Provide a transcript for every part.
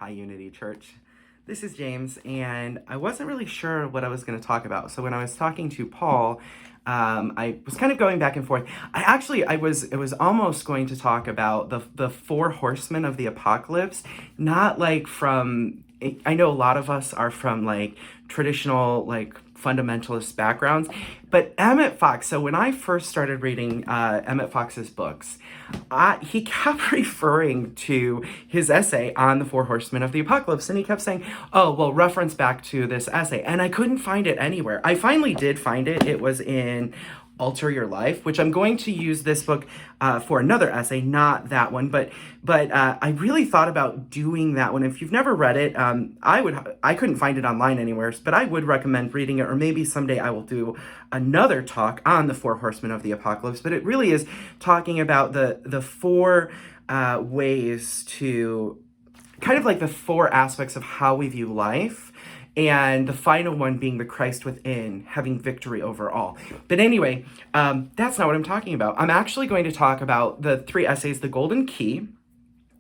Hi, Unity Church. This is James, and I wasn't really sure what I was going to talk about. So when I was talking to Paul, I was kind of going back and forth. It was almost going to talk about the four horsemen of the apocalypse, not like from. I know a lot of us are from like traditional like fundamentalist backgrounds, but Emmet Fox. So when I first started reading Emmet Fox's books, he kept referring to his essay on the Four Horsemen of the Apocalypse, and he kept saying, "Oh, well, reference back to this essay," and I couldn't find it anywhere. I finally did find it. It was in Alter Your Life, which I'm going to use this book for another essay, not that one, but I really thought about doing that one. If you've never read it, I couldn't find it online anywhere, but I would recommend reading it, or maybe someday I will do another talk on the Four Horsemen of the Apocalypse. But it really is talking about the four ways to kind of like the four aspects of how we view life, and the final one being the Christ within, having victory over all. But anyway, that's not what I'm talking about. I'm actually going to talk about the three essays, The Golden Key,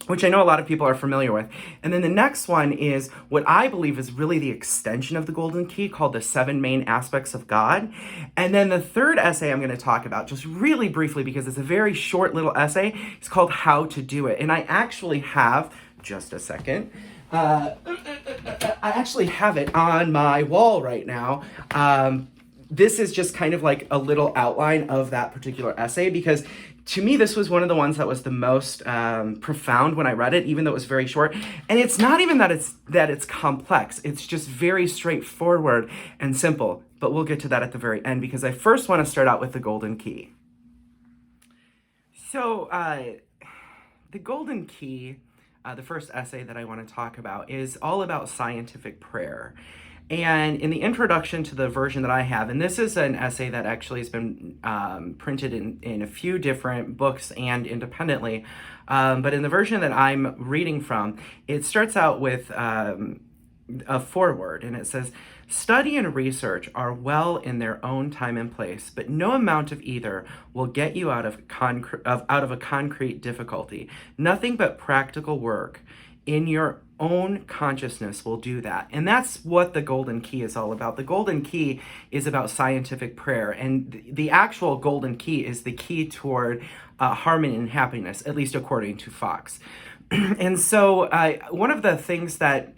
which I know a lot of people are familiar with. And then the next one is what I believe is really the extension of the Golden Key, called The Seven Main Aspects of God. And then the third essay I'm going to talk about, just really briefly, because it's a very short little essay, it's called How to Do It. And I actually have, just a second, I actually have it on my wall right now. This is just kind of like a little outline of that particular essay, because to me, this was one of the ones that was the most profound when I read it, even though it was very short. And it's not even that it's complex. It's just very straightforward and simple. But we'll get to that at the very end, because I first want to start out with the Golden Key. So the Golden Key, the first essay that I want to talk about, is all about scientific prayer. And in the introduction to the version that I have, and this is an essay that actually has been printed in a few different books and independently, but in the version that I'm reading from, it starts out with a foreword, and it says, "Study and research are well in their own time and place, but no amount of either will get you out of a concrete difficulty. Nothing but practical work in your own consciousness will do that." And that's what the Golden Key is all about. The Golden Key is about scientific prayer, and the actual Golden Key is the key toward harmony and happiness, at least according to Fox. And so one of the things that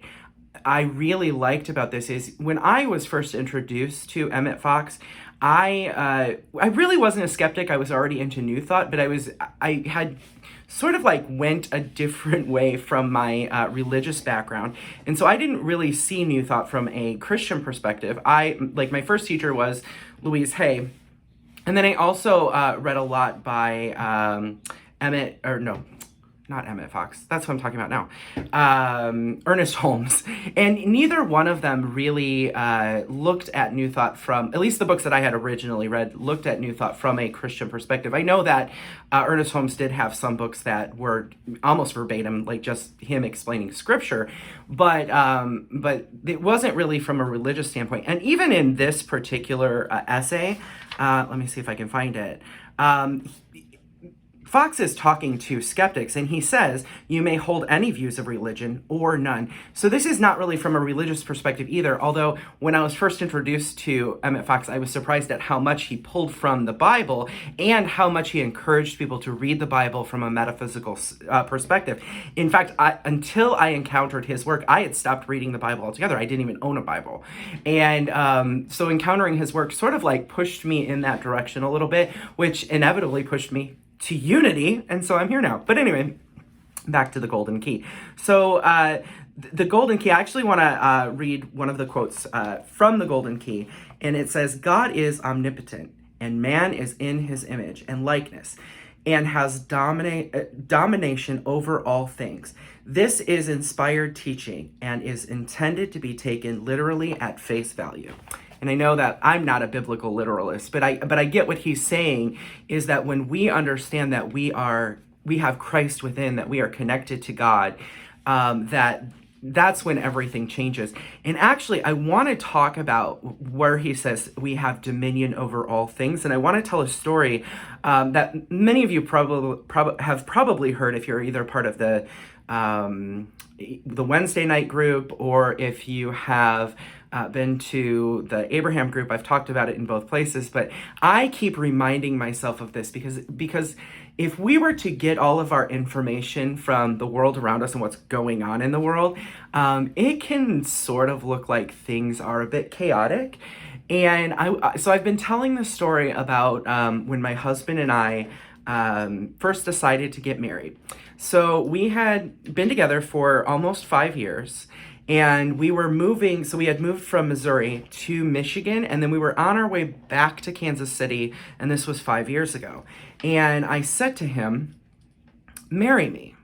I really liked about this is when I was first introduced to Emmet Fox, I really wasn't a skeptic. I was already into New Thought, but I had sort of like went a different way from my religious background. And so I didn't really see New Thought from a Christian perspective. My first teacher was Louise Hay. And then I also read a lot by not Emmet Fox. That's what I'm talking about now. Ernest Holmes. And neither one of them really looked at New Thought from, at least the books that I had originally read, looked at New Thought from a Christian perspective. I know that Ernest Holmes did have some books that were almost verbatim, like just him explaining scripture, but it wasn't really from a religious standpoint. And even in this particular essay, let me see if I can find it. Fox is talking to skeptics, and he says, "You may hold any views of religion or none." So this is not really from a religious perspective either, although when I was first introduced to Emmet Fox, I was surprised at how much he pulled from the Bible and how much he encouraged people to read the Bible from a metaphysical perspective. In fact, until I encountered his work, I had stopped reading the Bible altogether. I didn't even own a Bible. And so encountering his work sort of like pushed me in that direction a little bit, which inevitably pushed me to Unity, and so I'm here now. But anyway, back to the Golden Key. So the Golden Key, I actually want to read one of the quotes from the Golden Key, and it says, "God is omnipotent, and man is in his image and likeness, and has domination over all things. This is inspired teaching and is intended to be taken literally at face value." And I know that I'm not a biblical literalist, but I get what he's saying is that when we understand that we have Christ within, that we are connected to God, that's when everything changes. And actually, I want to talk about where he says we have dominion over all things. And I want to tell a story that many of you have probably heard if you're either part of the the Wednesday night group, or if you have been to the Abraham group. I've talked about it in both places, but I keep reminding myself of this because if we were to get all of our information from the world around us and what's going on in the world, it can sort of look like things are a bit chaotic. And so I've been telling the story about when my husband and I first decided to get married. So we had been together for almost 5 years, and we were moving. So we had moved from Missouri to Michigan, and then we were on our way back to Kansas City, and this was 5 years ago. And I said to him, "Marry me."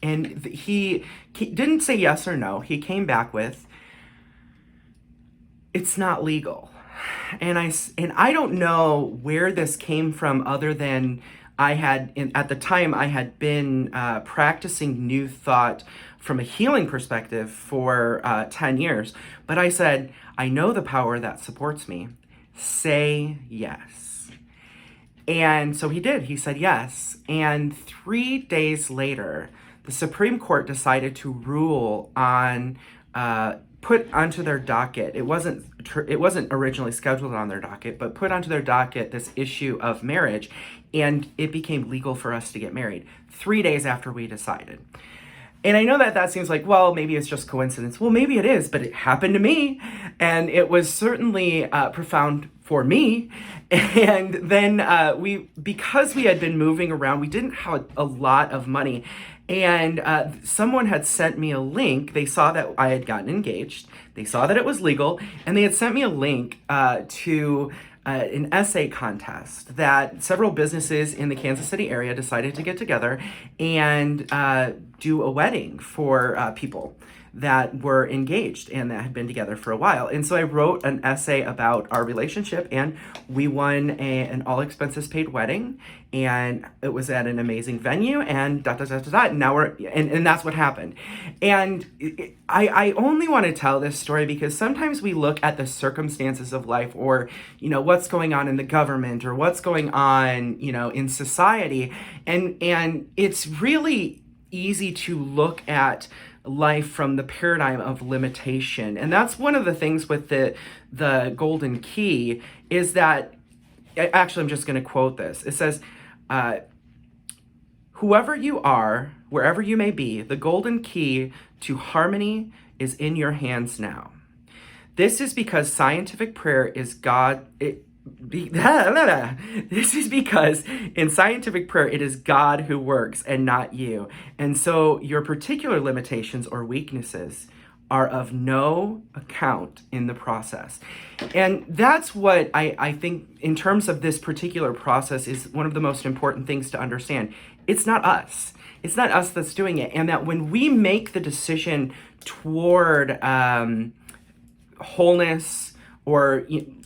And he didn't say yes or no. He came back with, "It's not legal." And I don't know where this came from, other than at the time I had been practicing New Thought from a healing perspective for 10 years. But I said, "I know the power that supports me. Say yes." And so he did. He said yes. And 3 days later, the Supreme Court decided to rule on, put onto their docket. It wasn't originally scheduled on their docket, but put onto their docket this issue of marriage, and it became legal for us to get married 3 days after we decided. And I know that seems like, well, maybe it's just coincidence. Well, maybe it is, but it happened to me, and it was certainly profound for me. And then because we had been moving around, we didn't have a lot of money. And someone had sent me a link. They saw that I had gotten engaged. They saw that it was legal, and they had sent me a link to an essay contest that several businesses in the Kansas City area decided to get together and do a wedding for people that were engaged and that had been together for a while. And so I wrote an essay about our relationship, and we won an all expenses paid wedding, and it was at an amazing venue, and and now and that's what happened. And I only want to tell this story because sometimes we look at the circumstances of life, or, what's going on in the government, or what's going on, in society. And it's really easy to look at life from the paradigm of limitation. And that's one of the things with the golden key, is that, actually, I'm just going to quote this. It says, "Whoever you are, wherever you may be, the golden key to harmony is in your hands now. This is because scientific prayer is God." This is because in scientific prayer, it is God who works and not you. And so your particular limitations or weaknesses are of no account in the process. And that's what I think, in terms of this particular process, is one of the most important things to understand. It's not us. It's not us that's doing it. And that when we make the decision toward wholeness, or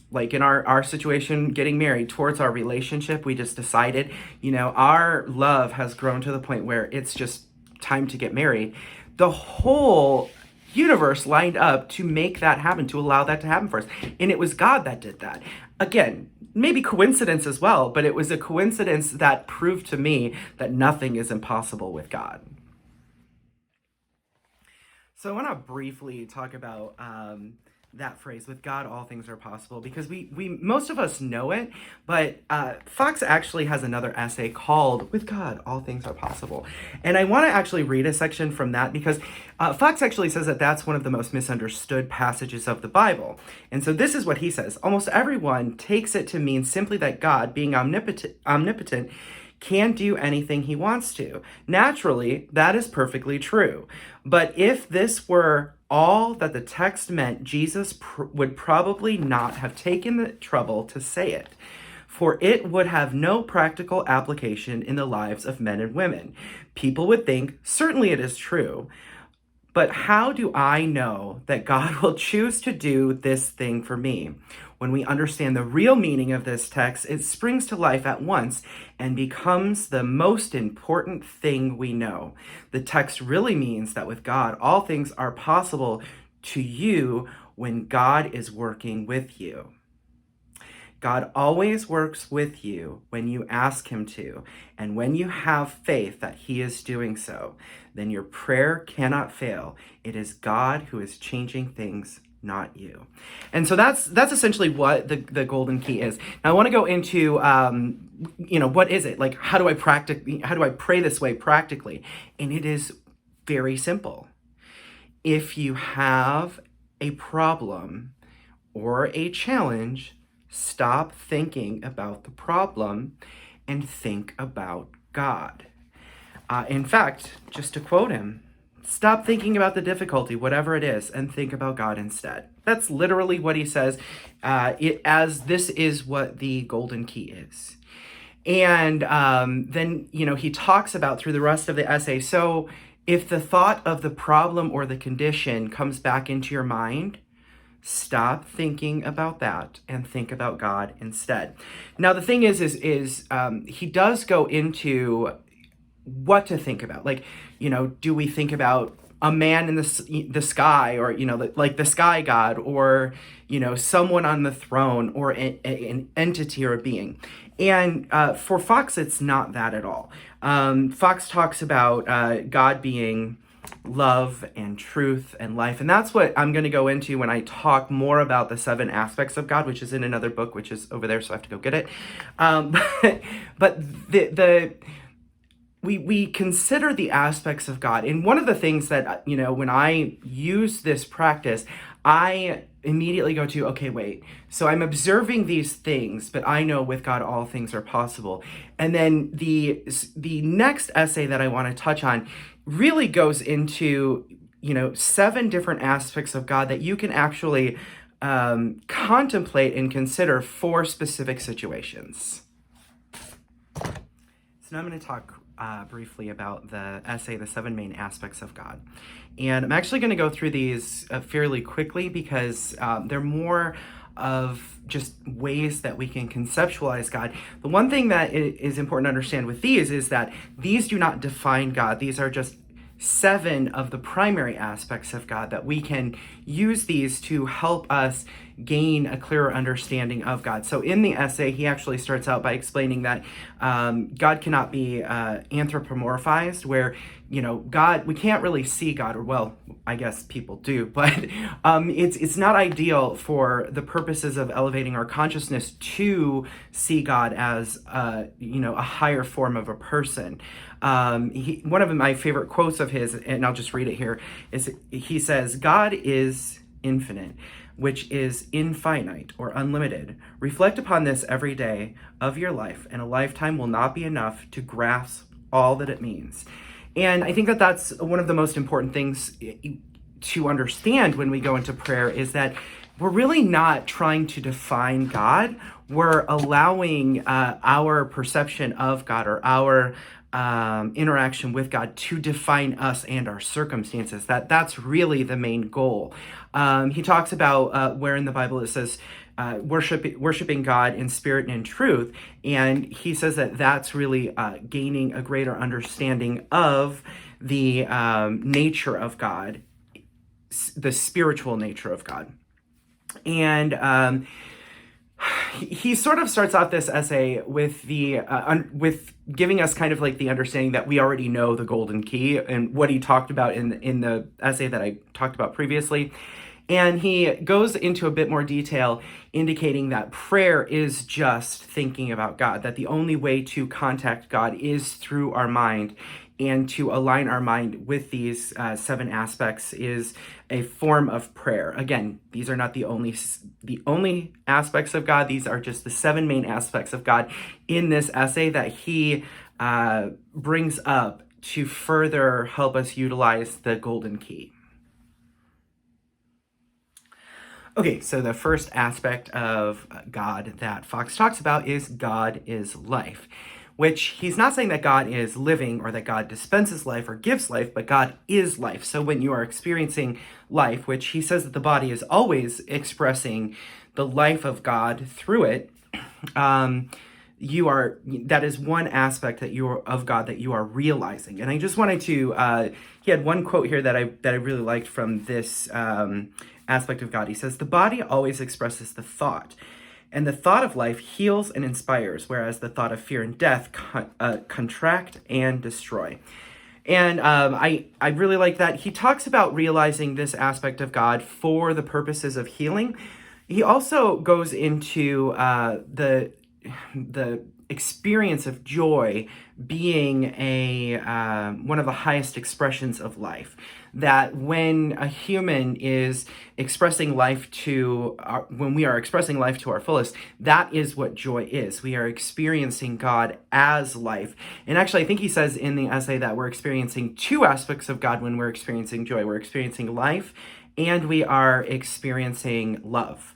like in our situation, getting married, towards our relationship, we just decided, our love has grown to the point where it's just time to get married. The whole universe lined up to make that happen, to allow that to happen for us. And it was God that did that. Again, maybe coincidence as well, but it was a coincidence that proved to me that nothing is impossible with God. So I want to briefly talk about that phrase, "with God all things are possible," because we most of us know it, but Fox actually has another essay called "With God all things are possible," and I want to actually read a section from that, because Fox actually says that that's one of the most misunderstood passages of the Bible. And so this is what he says: "Almost everyone takes it to mean simply that God, being omnipotent, can do anything he wants to. Naturally, that is perfectly true. But if this were all that the text meant, Jesus would probably not have taken the trouble to say it, for it would have no practical application in the lives of men and women. People would think, certainly it is true, but how do I know that God will choose to do this thing for me? When we understand the real meaning of this text, it springs to life at once and becomes the most important thing we know. The text really means that with God, all things are possible to you when God is working with you. God always works with you when you ask him to, and when you have faith that he is doing so, then your prayer cannot fail. It is God who is changing things, not you. And so that's essentially what the golden key is. Now I want to go into what is it? Like, how do I pray this way practically? And it is very simple. If you have a problem or a challenge, stop thinking about the problem and think about God. In fact, just to quote him, stop thinking about the difficulty, whatever it is, and think about God instead. That's literally what he says, as this is what the golden key is. And then, he talks about through the rest of the essay, so if the thought of the problem or the condition comes back into your mind, stop thinking about that and think about God instead. Now, the thing is he does go into what to think about. Like, do we think about a man in the sky, or, like the sky god, or, someone on the throne, or an entity or a being? And for Fox, it's not that at all. Fox talks about God being love and truth and life. And that's what I'm going to go into when I talk more about the 7 aspects of God, which is in another book, which is over there, so I have to go get it. But we consider the aspects of God. And one of the things that, when I use this practice, I immediately go to, okay, wait, so I'm observing these things, but I know with God all things are possible. And then the next essay that I want to touch on really goes into, 7 different aspects of God that you can actually contemplate and consider for specific situations. So now I'm going to talk briefly about the essay, The 7 Main Aspects of God. And I'm actually going to go through these fairly quickly because they're more of just ways that we can conceptualize God. The one thing that is important to understand with these is that these do not define God. These are just 7 of the primary aspects of God that we can use these to help us gain a clearer understanding of God. So in the essay, he actually starts out by explaining that God cannot be anthropomorphized, where, God, we can't really see God, or, well, I guess people do, but it's not ideal for the purposes of elevating our consciousness to see God as, a higher form of a person. One of my favorite quotes of his, and I'll just read it here, is he says, God is infinite, which is infinite or unlimited. Reflect upon this every day of your life, and a lifetime will not be enough to grasp all that it means. And I think that that's one of the most important things to understand when we go into prayer, is that we're really not trying to define God. We're allowing our perception of God, or our interaction with God, to define us and our circumstances. That's really the main goal. He talks about where in the Bible it says worshiping God in spirit and in truth, and he says that that's really gaining a greater understanding of the nature of God, the spiritual nature of God. And he sort of starts off this essay with with giving us kind of like the understanding that we already know the golden key, and what he talked about in the essay that I talked about previously. And he goes into a bit more detail, indicating that prayer is just thinking about God, that the only way to contact God is through our mind, and to align our mind with these 7 aspects is a form of prayer. Again, these are not the only aspects of God. These are just the 7 main aspects of God in this essay that he brings up to further help us utilize the golden key. Okay, so the first aspect of God that Fox talks about is God is life, which he's not saying that God is living, or that God dispenses life or gives life, but God is life. So when you are experiencing life, which he says that the body is always expressing the life of God through it, that is one aspect of God that you are realizing. And I just wanted to, he had one quote here that I really liked from this aspect of God. He says, the body always expresses the thought. And the thought of life heals and inspires, whereas the thought of fear and death contract and destroy. And I really like that. He talks about realizing this aspect of God for the purposes of healing. He also goes into the experience of joy being one of the highest expressions of life. That when a human is expressing life when we are expressing life to our fullest, that is what joy is. We are experiencing God as life. And actually, I think he says in the essay that we're experiencing two aspects of God when we're experiencing joy. We're experiencing life, and we are experiencing love.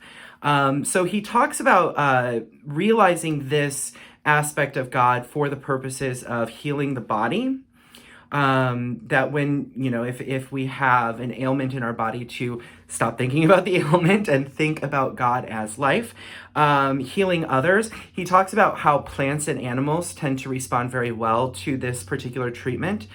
So he talks about realizing this aspect of God for the purposes of healing the body. That when, if we have an ailment in our body, to stop thinking about the ailment and think about God as life. Healing others. He talks about how plants and animals tend to respond very well to this particular treatment.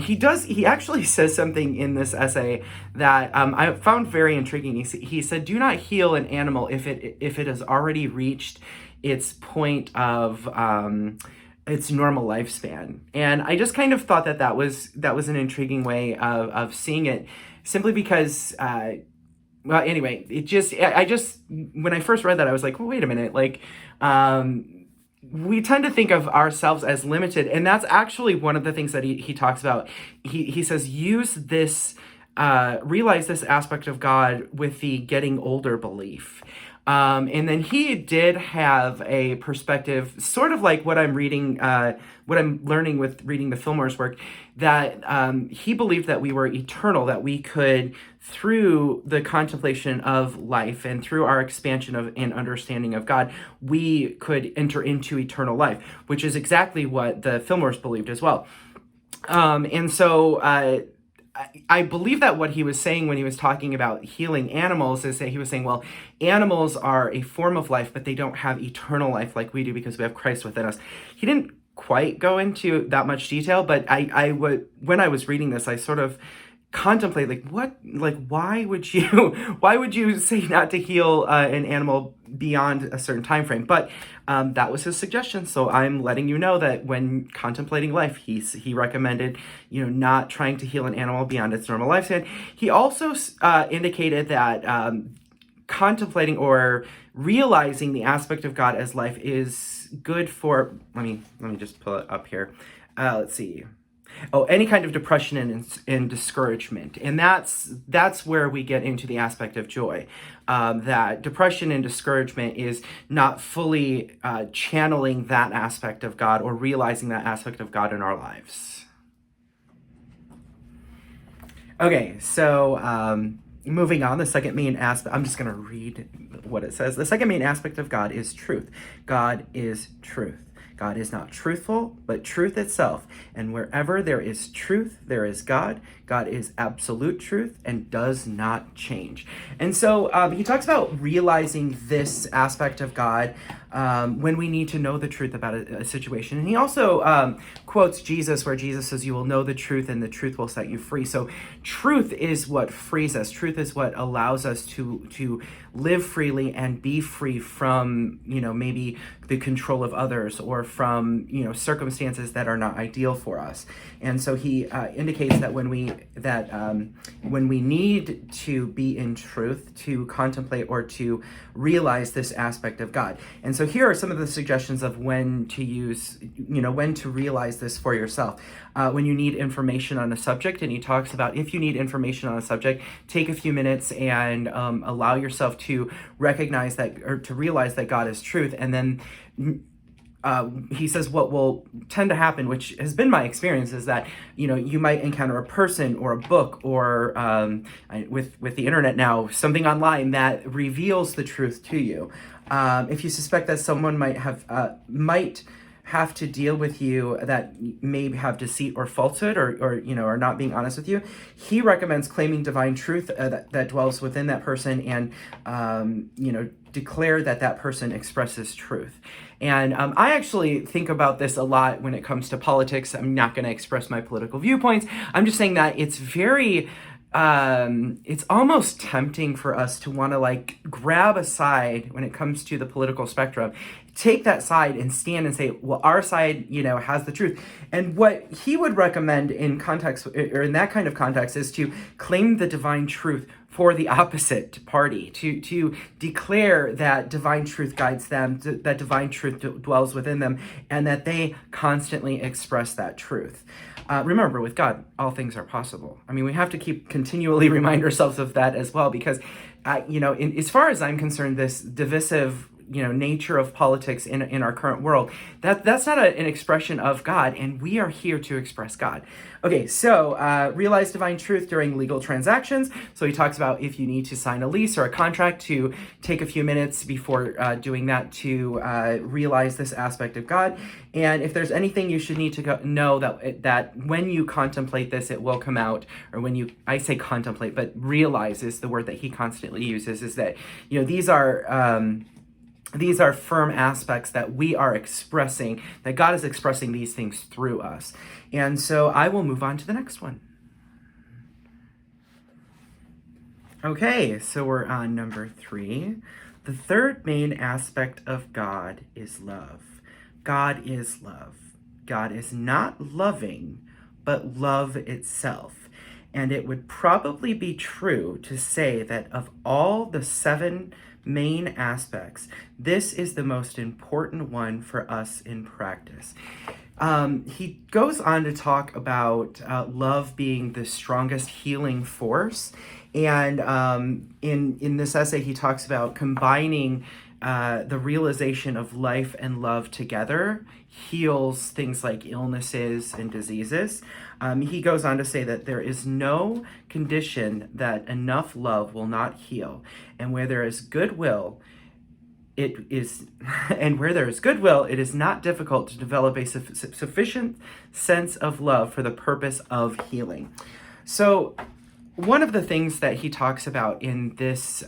He actually says something in this essay that I found very intriguing. He said, do not heal an animal if it has already reached its point of its normal lifespan. And I just kind of thought that was an intriguing way of seeing it, simply because well, anyway, I just when I first read that, I was like, well, wait a minute, like we tend to think of ourselves as limited, and that's actually one of the things that he talks about. He says, realize this aspect of God with the getting older belief. And then he did have a perspective, sort of like what I'm learning with reading the Fillmore's work, that he believed that we were eternal, that we could, through the contemplation of life and through our expansion of and understanding of God, we could enter into eternal life, which is exactly what the Fillmores believed as well. And so I believe that what he was saying when he was talking about healing animals is that he was saying, well, animals are a form of life, but they don't have eternal life like we do because we have Christ within us. He didn't quite go into that much detail, but when I was reading this, I sort of contemplate why would you say not to heal an animal beyond a certain time frame? But that was his suggestion, so I'm letting you know that when contemplating life, he recommended not trying to heal an animal beyond its normal lifespan. He also indicated that contemplating or realizing the aspect of God as life is good for, let me just pull it up here. Let's see. Oh, any kind of depression and discouragement. And that's where we get into the aspect of joy. That depression and discouragement is not fully channeling that aspect of God or realizing that aspect of God in our lives. Okay, so moving on, the second main aspect, I'm just going to read what it says. The second main aspect of God is truth. God is truth. God is not truthful, but truth itself. And wherever there is truth, there is God. God is absolute truth and does not change. And so he talks about realizing this aspect of God when we need to know the truth about a situation. And he also quotes Jesus, where Jesus says, you will know the truth and the truth will set you free. So truth is what frees us. Truth is what allows us to live freely and be free from, maybe the control of others or from, circumstances that are not ideal for us. And so he indicates that when we need to be in truth, to contemplate or to realize this aspect of God. And so here are some of the suggestions of when to use, when to realize this for yourself. When you need information on a subject, and he talks about if you need information on a subject, take a few minutes and allow yourself to recognize that, or to realize that God is truth. And then he says what will tend to happen, which has been my experience, is that you might encounter a person or a book or with the internet now, something online that reveals the truth to you. If you suspect that someone might have to deal with you that may have deceit or falsehood or not being honest with you, he recommends claiming divine truth that dwells within that person and declare that person expresses truth. And I actually think about this a lot when it comes to politics. I'm not going to express my political viewpoints. I'm just saying that it's very it's almost tempting for us to want to like grab a side when it comes to the political spectrum, take that side and stand and say, well, our side, has the truth. And what he would recommend in context, or in that kind of context, is to claim the divine truth for the opposite party, to declare that divine truth guides them, that divine truth dwells within them, and that they constantly express that truth. Remember, with God, all things are possible. I mean, we have to continually remind ourselves of that as well, because, as far as I'm concerned, this divisive, nature of politics in our current world, that's not an expression of God, and we are here to express God. Okay, so realize divine truth during legal transactions. So he talks about if you need to sign a lease or a contract, to take a few minutes before doing that to realize this aspect of God. And if there's anything you should need to know that when you contemplate this, it will come out, or I say contemplate, but realize is the word that he constantly uses, is that, these are firm aspects that we are expressing, that God is expressing these things through us. And so I will move on to the next one. Okay, so we're on number 3. The third main aspect of God is love. God is love. God is not loving, but love itself. And it would probably be true to say that of all the 7 main aspects, this is the most important one for us in practice. He goes on to talk about love being the strongest healing force. And in this essay, he talks about combining the realization of life and love together heals things like illnesses and diseases. He goes on to say that there is no condition that enough love will not heal, and where there is goodwill, it is not difficult to develop a sufficient sense of love for the purpose of healing. So one of the things that he talks about in this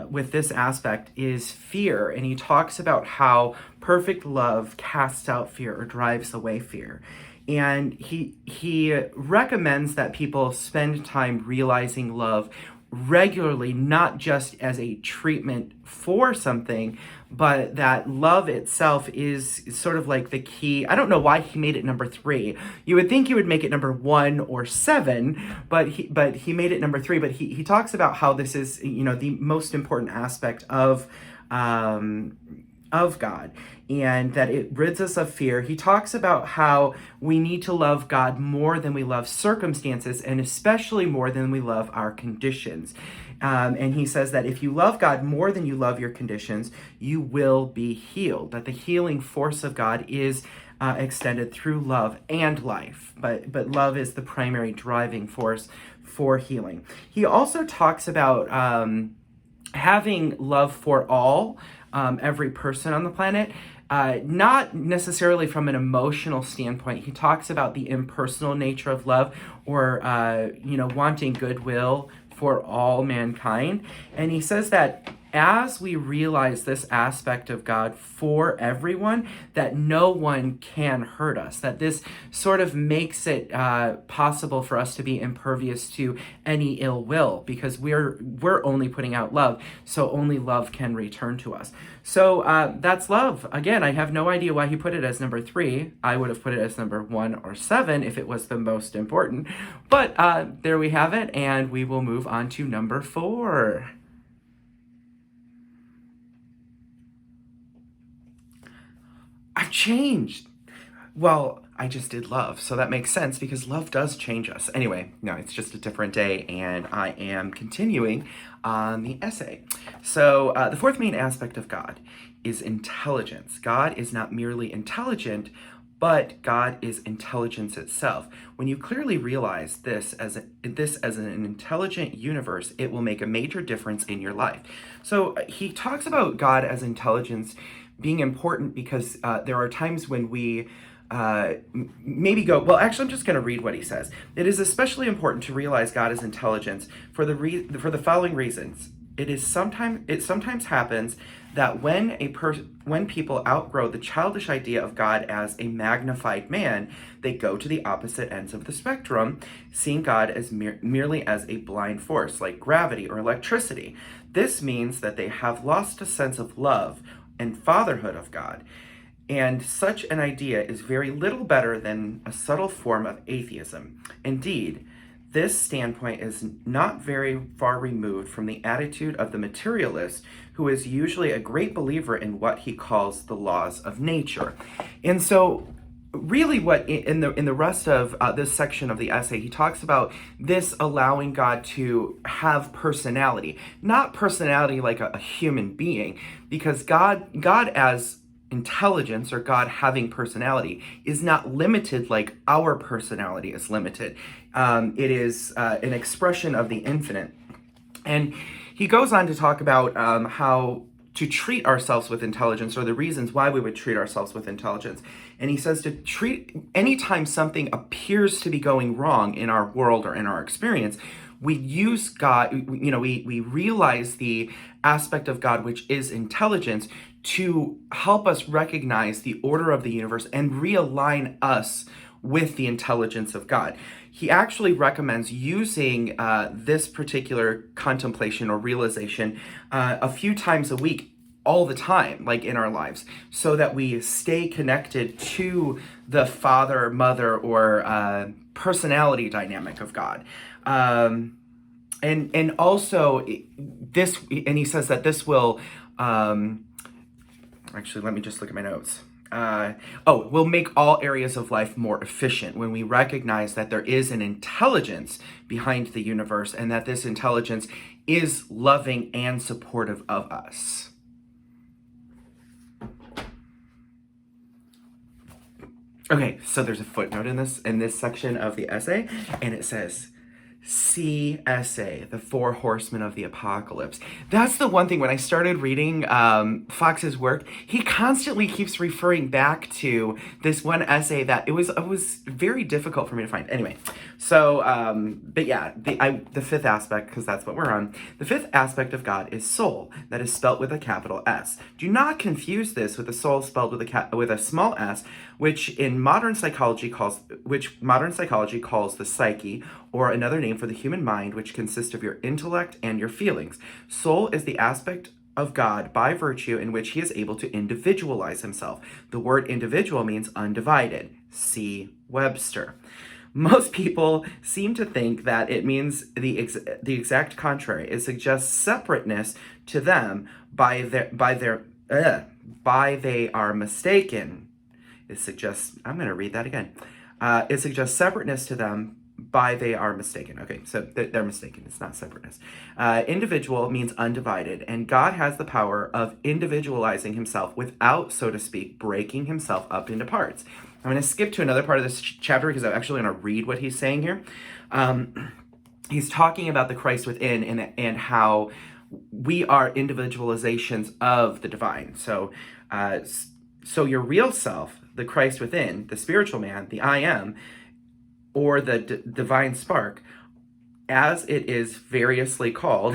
with this aspect is fear, and he talks about how perfect love casts out fear, or drives away fear. And he recommends that people spend time realizing love regularly, not just as a treatment for something, but that love itself is sort of like the key. I don't know why he made it number 3. You would think he would make it number 1 or 7, but he made it number 3. But he talks about how this is, the most important aspect of God, and that it rids us of fear. He talks about how we need to love God more than we love circumstances, and especially more than we love our conditions. And he says that if you love God more than you love your conditions, you will be healed. That the healing force of God is extended through love and life, but love is the primary driving force for healing. He also talks about having love for all, every person on the planet. Not necessarily from an emotional standpoint. He talks about the impersonal nature of love, or, wanting goodwill for all mankind. And he says that as we realize this aspect of God for everyone, that no one can hurt us, that this sort of makes it possible for us to be impervious to any ill will, because we're only putting out love, so only love can return to us. So that's love. Again, I have no idea why he put it as number 3. I would have put it as number 1 or 7 if it was the most important. But there we have it, and we will move on to number 4. I've changed. Well, I just did love, so that makes sense because love does change us. Anyway, no, it's just a different day, and I am continuing on the essay. So the fourth main aspect of God is intelligence. God is not merely intelligent, but God is intelligence itself. When you clearly realize this as an intelligent universe, it will make a major difference in your life. So he talks about God as intelligence being important because there are times when we maybe go, well, actually, I'm just going to read what he says. It is especially important to realize God as intelligence for the following reasons. it sometimes happens that when people outgrow the childish idea of God as a magnified man, they go to the opposite ends of the spectrum, seeing God as merely as a blind force like gravity or electricity. This means that they have lost a sense of love and fatherhood of God. And such an idea is very little better than a subtle form of atheism. Indeed, this standpoint is not very far removed from the attitude of the materialist, who is usually a great believer in what he calls the laws of nature. And so, really, what in the rest of this section of the essay, he talks about this allowing God to have personality, not personality like a human being, because God as intelligence, or God having personality, is not limited like our personality is limited. It is an expression of the infinite. And he goes on to talk about how to treat ourselves with intelligence, or the reasons why we would treat ourselves with intelligence. And he says to treat, anytime something appears to be going wrong in our world or in our experience, we use God, we realize the aspect of God, which is intelligence, to help us recognize the order of the universe and realign us with the intelligence of God. He actually recommends using this particular contemplation or realization a few times a week, all the time, like in our lives, so that we stay connected to the father, mother, or personality dynamic of God. And also this, and he says that this will, actually, let me just look at my notes. Will make all areas of life more efficient when we recognize that there is an intelligence behind the universe, and that this intelligence is loving and supportive of us. Okay, so there's a footnote in this section of the essay, and it says, CSA, the Four Horsemen of the Apocalypse. That's the one thing, when I started reading Fox's work, he constantly keeps referring back to this one essay that it was very difficult for me to find. Anyway, so, but yeah, the fifth aspect, because that's what we're on, the fifth aspect of God is soul, that is spelt with a capital S. Do not confuse this with the soul spelled with a small s, which modern psychology calls the psyche, or another name for the human mind, which consists of your intellect and your feelings. Soul is the aspect of God by virtue in which he is able to individualize himself. The word individual means undivided. See Webster. Most people seem to think that it means the exact contrary. It suggests separateness to them by they are mistaken. It suggests, I'm going to read that again. It suggests separateness to them by they are mistaken. Okay, so they're mistaken. It's not separateness. Individual means undivided, and God has the power of individualizing himself without, so to speak, breaking himself up into parts. I'm going to skip to another part of this chapter because I'm actually going to read what he's saying here. He's talking about the Christ within and how we are individualizations of the divine. So your real self, the Christ within, the spiritual man, the I am, or the divine spark, as it is variously called,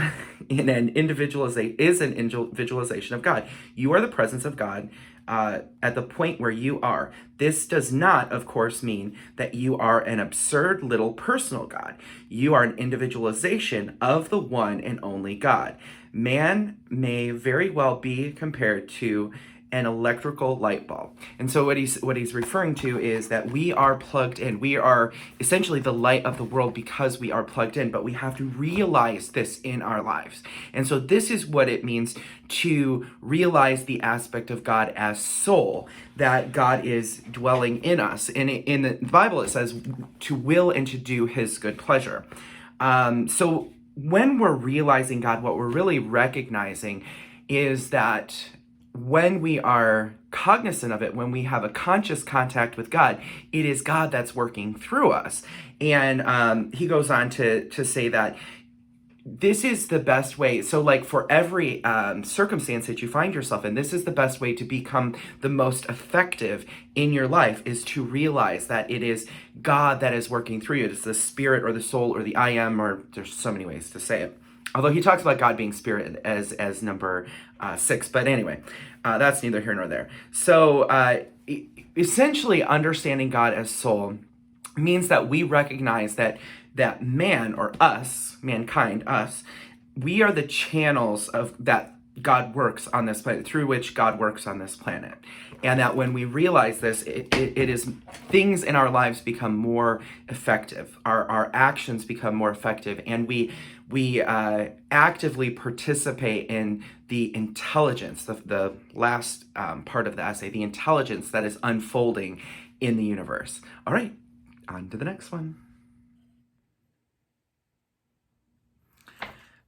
is an individualization of God. You are the presence of God at the point where you are. This does not, of course, mean that you are an absurd little personal God. You are an individualization of the one and only God. Man may very well be compared to an electrical light bulb. And so what he's referring to is that we are plugged in. We are essentially the light of the world because we are plugged in, but we have to realize this in our lives. And so this is what it means to realize the aspect of God as soul, that God is dwelling in us. And in the Bible it says to will and to do his good pleasure. So when we're realizing God, what we're really recognizing is that when we are cognizant of it, when we have a conscious contact with God, it is God that's working through us. And he goes on to say that this is the best way. So like for every circumstance that you find yourself in, this is the best way to become the most effective in your life, is to realize that it is God that is working through you. It's the spirit or the soul or the I am, or there's so many ways to say it. Although he talks about God being spirit as number 6, but anyway, that's neither here nor there. So essentially, understanding God as soul means that we recognize that man, or us, mankind, us, we are the channels of that God works on this planet, through which God works on this planet. And that when we realize this, it is things in our lives become more effective. Our actions become more effective, and we actively participate in the intelligence, the last part of the essay, the intelligence that is unfolding in the universe. All right, on to the next one.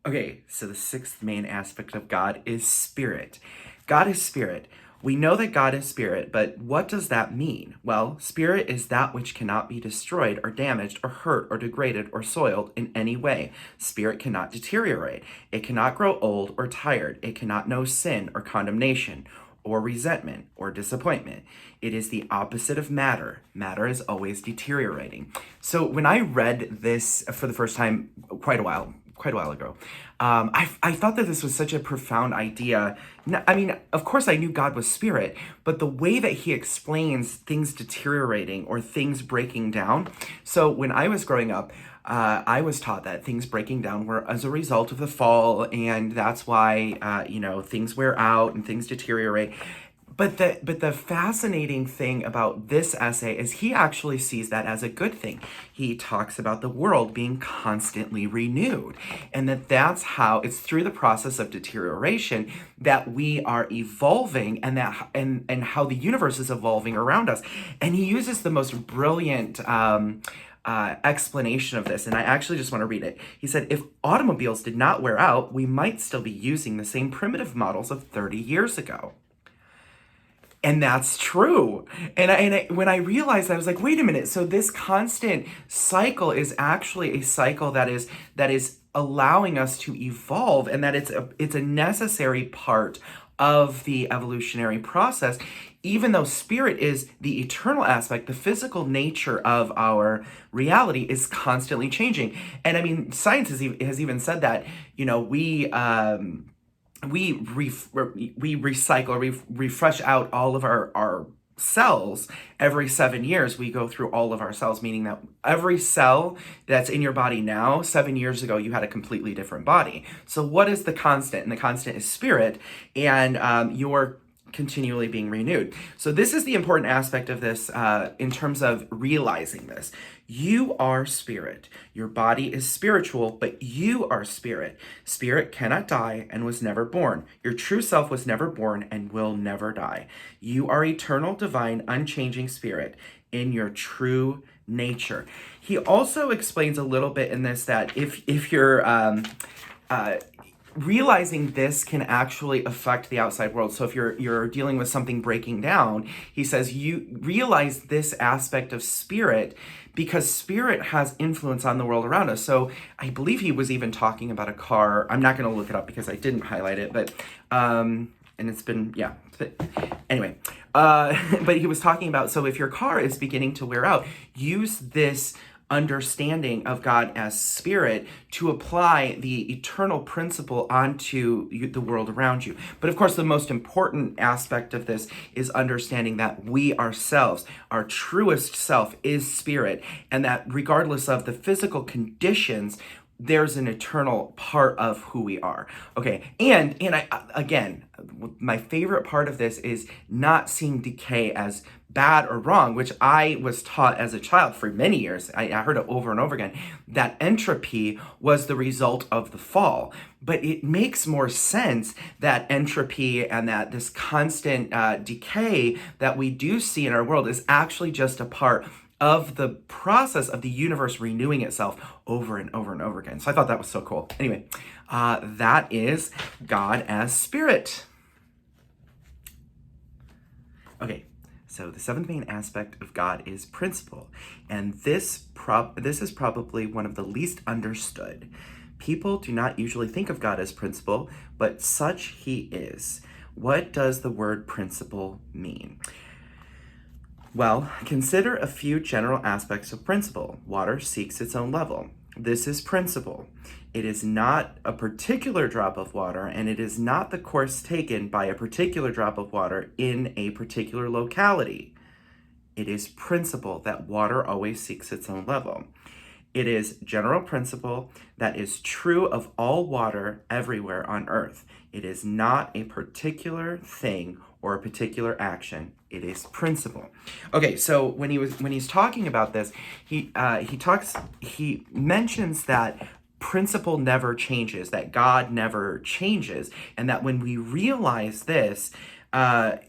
Okay, so the sixth main aspect of God is spirit. God is spirit. We know that God is spirit, but what does that mean? Well, spirit is that which cannot be destroyed or damaged or hurt or degraded or soiled in any way. Spirit cannot deteriorate. It cannot grow old or tired. It cannot know sin or condemnation or resentment or disappointment. It is the opposite of matter. Matter is always deteriorating. So when I read this for the first time quite a while ago, I thought that this was such a profound idea. I mean, of course I knew God was spirit, but the way that he explains things deteriorating or things breaking down. So when I was growing up, I was taught that things breaking down were as a result of the fall, and that's why, things wear out and things deteriorate. But the fascinating thing about this essay is he actually sees that as a good thing. He talks about the world being constantly renewed, and that's how it's through the process of deterioration that we are evolving, and and how the universe is evolving around us. And he uses the most brilliant explanation of this, and I actually just want to read it. He said, if automobiles did not wear out, we might still be using the same primitive models of 30 years ago. And that's true. When I realized, I was like, wait a minute. So this constant cycle is actually a cycle that is allowing us to evolve, and that it's a necessary part of the evolutionary process. Even though spirit is the eternal aspect, the physical nature of our reality is constantly changing. And I mean, science has even said that, we recycle, refresh out all of our cells every 7 years. We go through all of our cells, meaning that every cell that's in your body now, 7 years ago, you had a completely different body. So what is the constant? And the constant is spirit, and you're continually being renewed. So this is the important aspect of this in terms of realizing this. You are spirit. Your body is spiritual, but you are spirit. Spirit cannot die and was never born. Your true self was never born and will never die. You are eternal, divine, unchanging spirit in your true nature. He also explains a little bit in this that if you're realizing this can actually affect the outside world. So if you're dealing with something breaking down, he says you realize this aspect of spirit because spirit has influence on the world around us. So I believe he was even talking about a car. I'm not going to look it up because I didn't highlight it, but and it's been, yeah. Anyway, but he was talking about, so if your car is beginning to wear out, use this understanding of God as spirit to apply the eternal principle onto the world around you. But of course, the most important aspect of this is understanding that we ourselves, our truest self, is spirit, and that regardless of the physical conditions, there's an eternal part of who we are. Okay, and I, again, my favorite part of this is not seeing decay as bad or wrong, which I was taught as a child for many years. I heard it over and over again, that entropy was the result of the fall. But it makes more sense that entropy and that this constant decay that we do see in our world is actually just a part of the process of the universe renewing itself over and over and over again. So I thought that was so cool. Anyway, that is God as spirit. Okay, so the seventh main aspect of God is principle, and this is probably one of the least understood. People do not usually think of God as principle, but such he is. What does the word principle mean? Well, consider a few general aspects of principle. Water seeks its own level. This is principle. It is not a particular drop of water, and it is not the course taken by a particular drop of water in a particular locality. It is principle that water always seeks its own level. It is general principle that is true of all water everywhere on earth. It is not a particular thing or a particular action. It is principle. Okay, so when he's talking about this, he mentions that principle never changes, that God never changes, and that when we realize this, our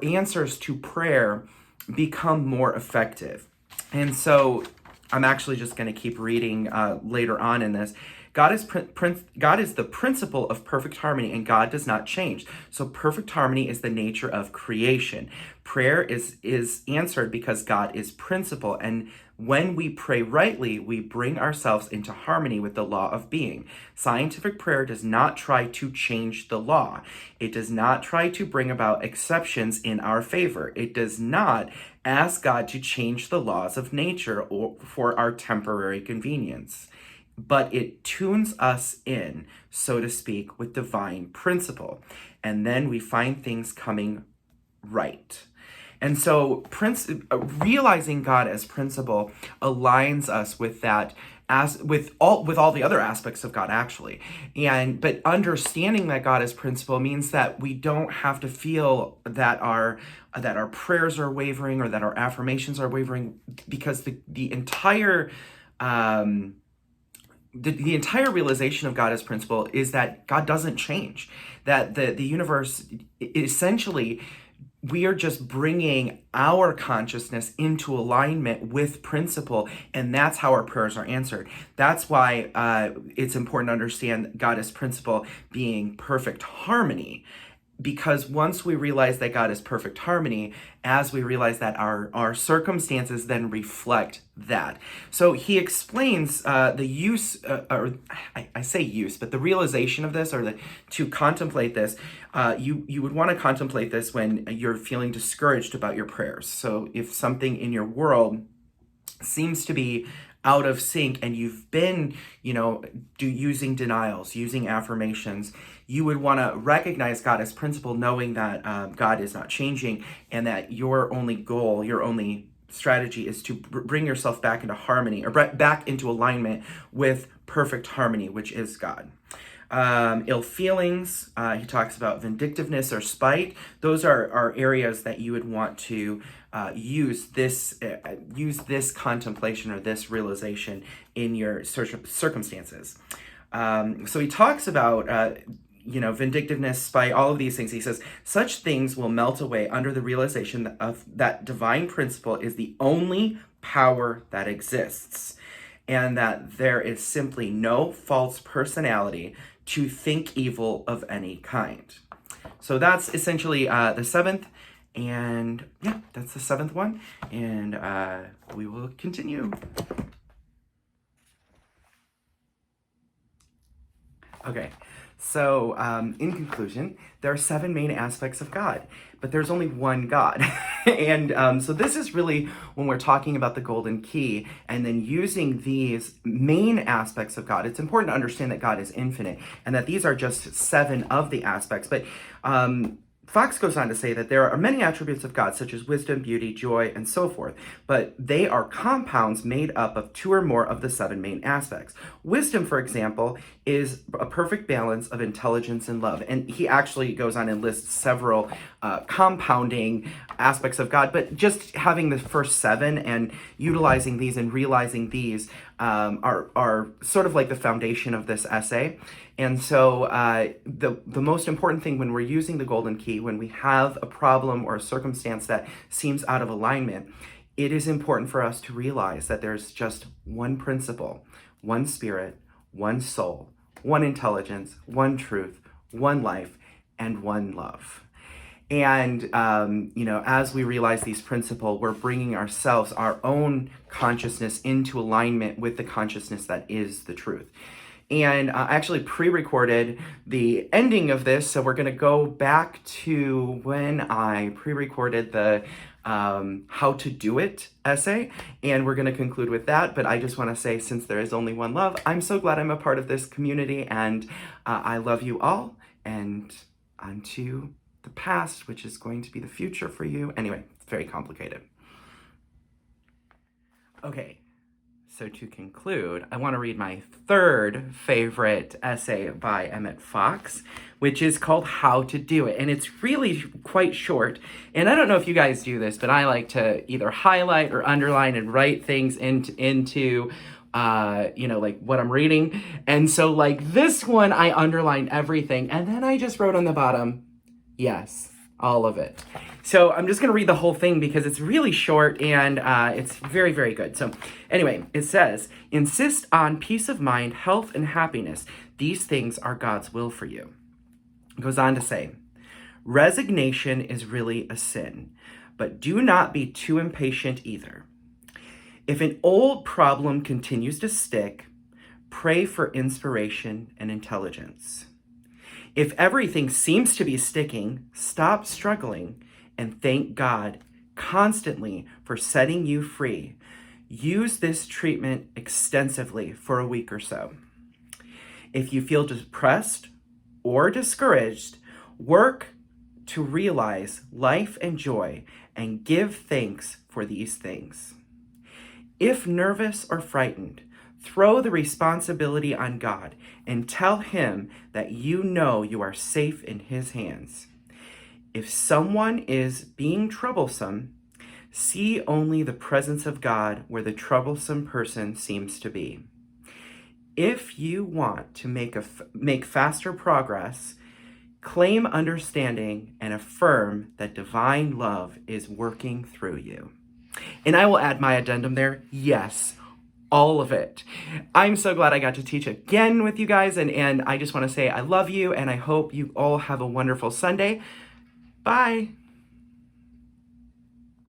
answers to prayer become more effective. And so I'm actually just going to keep reading later on in this. God is the principle of perfect harmony, and God does not change. So perfect harmony is the nature of creation. Prayer is answered because God is principle, and when we pray rightly, we bring ourselves into harmony with the law of being. Scientific prayer does not try to change the law. It does not try to bring about exceptions in our favor. It does not ask God to change the laws of nature or for our temporary convenience, but it tunes us in, so to speak, with divine principle. And then we find things coming right. And so realizing God as principle aligns us with that, as with all the other aspects of God, actually. But understanding that God is principle means that we don't have to feel that our prayers are wavering or that our affirmations are wavering, because the entire the entire realization of God as principle is that God doesn't change, that the universe, essentially, we are just bringing our consciousness into alignment with principle, and that's how our prayers are answered. That's why it's important to understand God as principle being perfect harmony, because once we realize that God is perfect harmony, as we realize that our circumstances then reflect that. So he explains the use, I say use, but the realization of this, or to contemplate this, you would want to contemplate this when you're feeling discouraged about your prayers. So if something in your world seems to be out of sync and you've been, using denials, using affirmations, you would want to recognize God as principle, knowing that God is not changing, and that your only goal, your only strategy is to bring yourself back into harmony, or back into alignment with perfect harmony, which is God. Ill feelings, he talks about vindictiveness or spite. Those are areas that you would want to use this contemplation or this realization in your circumstances. So he talks about vindictiveness, spite, all of these things. He says, such things will melt away under the realization of that divine principle is the only power that exists, and that there is simply no false personality to think evil of any kind. So that's essentially the seventh, and yeah, that's the seventh one, and we will continue. Okay. So, in conclusion, there are 7 main aspects of God, but there's only one God. And so this is really when we're talking about the golden key and then using these main aspects of God. It's important to understand that God is infinite and that these are just 7 of the aspects. But Fox goes on to say that there are many attributes of God, such as wisdom, beauty, joy, and so forth, but they are compounds made up of 2 or more of the 7 main aspects. Wisdom, for example, is a perfect balance of intelligence and love. And he actually goes on and lists several compounding aspects of God, but just having the first 7 and utilizing these and realizing these are sort of like the foundation of this essay. And so the most important thing when we're using the golden key, when we have a problem or a circumstance that seems out of alignment, it is important for us to realize that there's just one principle, one spirit, one soul, one intelligence, one truth, one life, and one love. And, as we realize these principles, we're bringing ourselves, our own consciousness into alignment with the consciousness that is the truth. And I actually pre-recorded the ending of this, so we're going to go back to when I pre-recorded the how to do it essay, and we're going to conclude with that. But I just want to say, since there is only one love, I'm so glad I'm a part of this community, and I love you all, and on to the past, which is going to be the future for you. Anyway, it's very complicated. Okay, so to conclude, I want to read my third favorite essay by Emmet Fox, which is called How to Do It. And it's really quite short. And I don't know if you guys do this, but I like to either highlight or underline and write things into like what I'm reading. And so like this one, I underlined everything. And then I just wrote on the bottom, yes, all of it. So I'm just going to read the whole thing because it's really short and it's very, very good. So anyway, it says, insist on peace of mind, health, and happiness. These things are God's will for you. It goes on to say, resignation is really a sin, but do not be too impatient either. If an old problem continues to stick, pray for inspiration and intelligence. If everything seems to be sticking, stop struggling and thank God constantly for setting you free. Use this treatment extensively for a week or so. If you feel depressed or discouraged, work to realize life and joy and give thanks for these things. If nervous or frightened, throw the responsibility on God and tell him that you know you are safe in his hands. If someone is being troublesome, see only the presence of God where the troublesome person seems to be. If you want to make faster progress, claim understanding and affirm that divine love is working through you. And I will add my addendum there. Yes, all of it. I'm so glad I got to teach again with you guys. And I just want to say I love you and I hope you all have a wonderful Sunday. Bye.